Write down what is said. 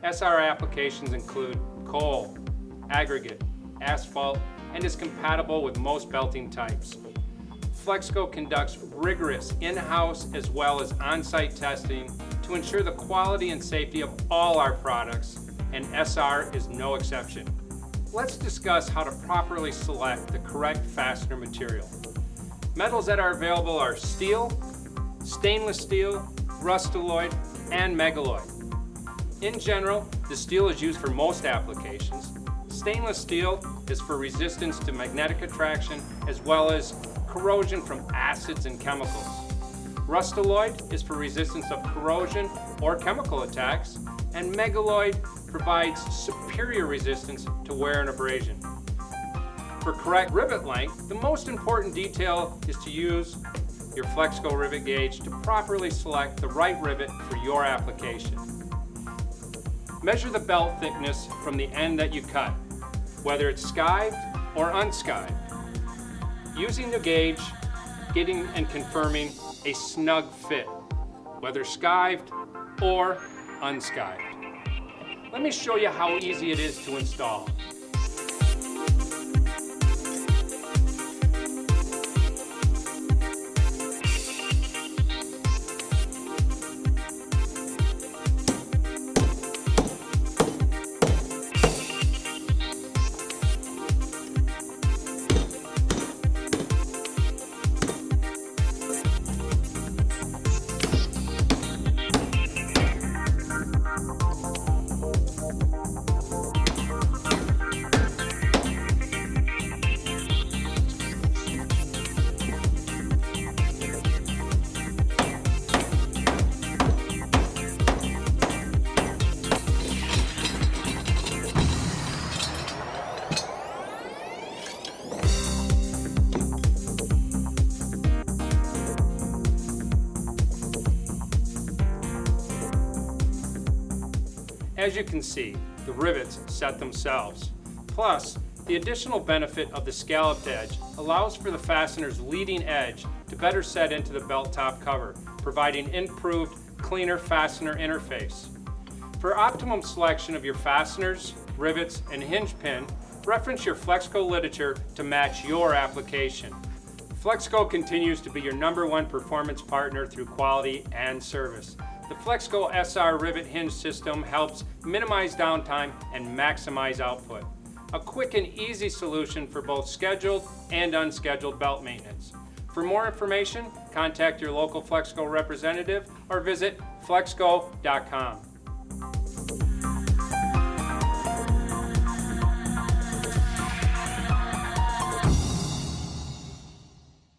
SR applications include coal, aggregate, asphalt, and is compatible with most belting types. FLEXGO conducts rigorous in-house as well as on-site testing to ensure the quality and safety of all our products, and SR is no exception. Let's discuss how to properly select the correct fastener material. Metals that are available are steel, stainless steel, Rustaloid, and Megaloid. In general, the steel is used for most applications. Stainless steel is for resistance to magnetic attraction as well as corrosion from acids and chemicals. Rustaloid is for resistance of corrosion or chemical attacks, and Megaloid provides superior resistance to wear and abrasion. For correct rivet length, the most important detail is to use your FLEXGO rivet gauge to properly select the right rivet for your application. Measure the belt thickness from the end that you cut, whether it's skived or unskived. Using the gauge, getting and confirming a snug fit, whether skived or unskived. Let me show you how easy it is to install. As you can see, the rivets set themselves. Plus, the additional benefit of the scalloped edge allows for the fastener's leading edge to better set into the belt top cover, providing improved, cleaner fastener interface. For optimum selection of your fasteners, rivets, and hinge pin, reference your FLEXGO literature to match your application. FLEXGO continues to be your #1 performance partner through quality and service. The FLEXGO SR Rivet Hinge system helps minimize downtime and maximize output. A quick and easy solution for both scheduled and unscheduled belt maintenance. For more information, contact your local FLEXGO representative or visit flexgo.com.